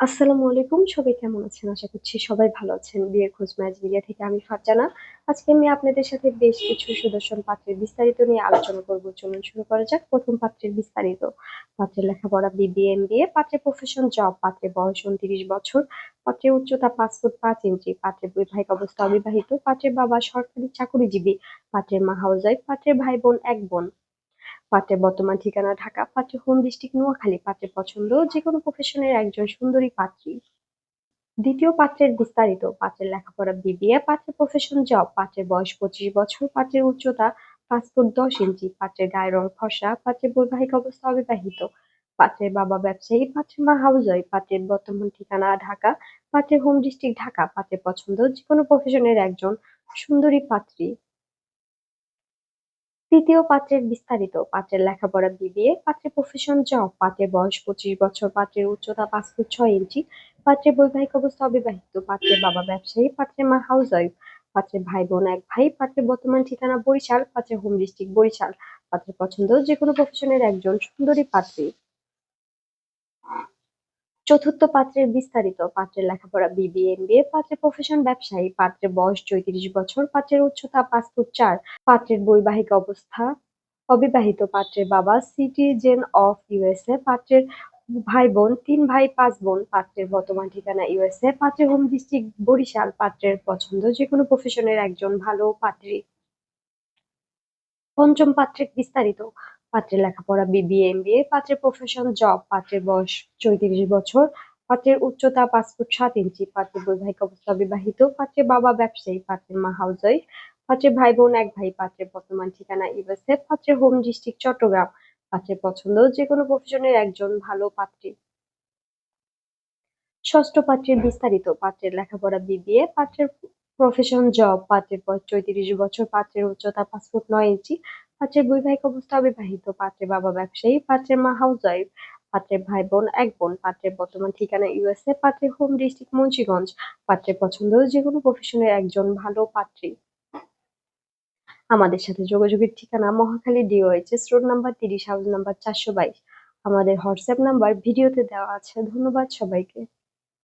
আসসালামু আলাইকুম। সবাই কেমন আছেন? আশা করছি সবাই ভালো আছেন। বিয়ের খোঁজ ম্যাচ মিডিয়া থেকে আমি ফারজানা। আজকে আমি আপনাদের সাথে বেশ কিছু সুদর্শন পাত্রের বিস্তারিত নিয়ে আলোচনা করব। চলুন শুরু করা যাক। প্রথম পাত্রের বিস্তারিত। পাত্রের লেখাপড়া বিবিএ, এমবিএ, পাত্রের প্রফেশন জব, পাত্রের বয়স 29 বছর, পাত্রের উচ্চতা 5 ফুট 5 ইঞ্চি, পাত্রের বৈবাহিক অবস্থা অবিবাহিত, পাত্রের বাবা সরকারি চাকুরিজীবী, পাত্রের মা হাউসওয়াইফ, পাত্রের ভাই বোন 1 বোন। পাত্রের বর্তমান ঠিকানা ঢাকা, পাত্রের হোম ডিস্ট্রিক্ট নোয়াখালী, পাত্রের পছন্দ যেকোনো প্রফেশনের একজন সুন্দরী পাত্রী। দ্বিতীয় পাত্রের বিস্তারিত। পাত্রের লেখাপড়া বিবিএ, পাত্রের প্রফেশন জব, পাত্রের বয়স 25 বছর, পাত্রের উচ্চতা 5 ফুট 10 ইঞ্চি, পাত্রের গায়ের রং ফর্সা, পাত্রের বৈবাহিক অবস্থা অবিবাহিত, পাত্রের বাবা ব্যবসায়ী, পাত্রের মা হাউসওয়াইফ, পাত্রের বর্তমান ঠিকানা ঢাকা, পাত্রের হোম ডিস্ট্রিক্ট ঢাকা, পাত্রের পছন্দ যেকোনো প্রফেশনের একজন সুন্দরী পাত্রী। তৃতীয় পাত্রের বিস্তারিত। পাত্রের লেখাপড়া বিবিএ, পাত্রের প্রফেশন জব, পাত্রের বয়স 25 বছর, পাত্রের উচ্চতা 5 ফুট 6 ইঞ্চি, পাত্রের বৈবাহিক অবস্থা অবিবাহিত, পাত্রের বাবা ব্যবসায়ী, পাত্রের মা হাউসওয়াইফ, পাত্রের ভাই বোন 1 ভাই, পাত্রের বর্তমান ঠিকানা বরিশাল, পাত্রের হোম ডিস্ট্রিক্ট বরিশাল, পাত্রের পছন্দ যেকোনো প্রফেশনের একজন সুন্দরী পাত্রী। চতুর্থ পাত্রের বিস্তারিত। পাত্রের লেখাপড়া বিবিএ, এমবিএ, পাত্রের প্রফেশন ব্যবসায়ী, পাত্রের বয়স 34 বছর, পাত্রের উচ্চতা 5 ফুট 4, পাত্রের বৈবাহিক অবস্থা অবিবাহিত, পাত্রের বাবা সিটিজেন অফ ইউএসএ, পাত্রের ভাই বোন 3 ভাই 5 বোন, পাত্রের বর্তমান ঠিকানা ইউএসএ, পাত্রের হোম ডিস্ট্রিক্ট বরিশাল, পাত্রের পছন্দ যেকোনো প্রফেশনের একজন ভালো পাত্রী। পঞ্চম পাত্রের বিস্তারিত। পাত্রের লেখাপড়া বিবিএ, এমবিএ, পাত্রের প্রফেশন জব, পাত্রের বয়স 34 বছর, পাত্রের উচ্চতা 5 ফুট 7 ইঞ্চি, পাত্রের বৈবাহিক অবস্থা বিবাহিত, পাত্রের বাবা ব্যবসায়ী, পাত্রের মা হাউসওয়াইফ, পাত্রের ভাই বোন 1 ভাই, পাত্রের বর্তমান ঠিকানা ইউএসএ, পাত্রের হোম ডিস্ট্রিক্ট চট্টগ্রাম, পাত্রের পছন্দ যেকোনো প্রফেশনের একজন ভালো পাত্রী। ষষ্ঠ পাত্রের বিস্তারিত। পাত্রের লেখাপড়া বিবিএ, পাত্রের প্রফেশন জব, পাত্রের বয়স 34 বছর, পাত্রের উচ্চতা 5 ফুট 9 ইঞ্চি, পাত্রের বৈবাহিক অবস্থা অবিবাহিত, পাত্রের বাবা ব্যবসায়ী, পাত্রের মা হাউসওয়াইফ, পাত্রের ভাই বোন 1 বোন, পাত্রের বর্তমান ঠিকানা ইউএসএ, পাত্রের হোম ডিস্ট্রিক্ট মুন্সিগঞ্জ, পাত্রের পছন্দ যেকোনো প্রফেশনের একজন ভালো পাত্রী। আমাদের সাথে যোগাযোগের ঠিকানা Mohakhali DOHS road number 30, house number 422। আমাদের হোয়াটসঅ্যাপ নাম্বার ভিডিওতে দেওয়া আছে। ধন্যবাদ সবাইকে।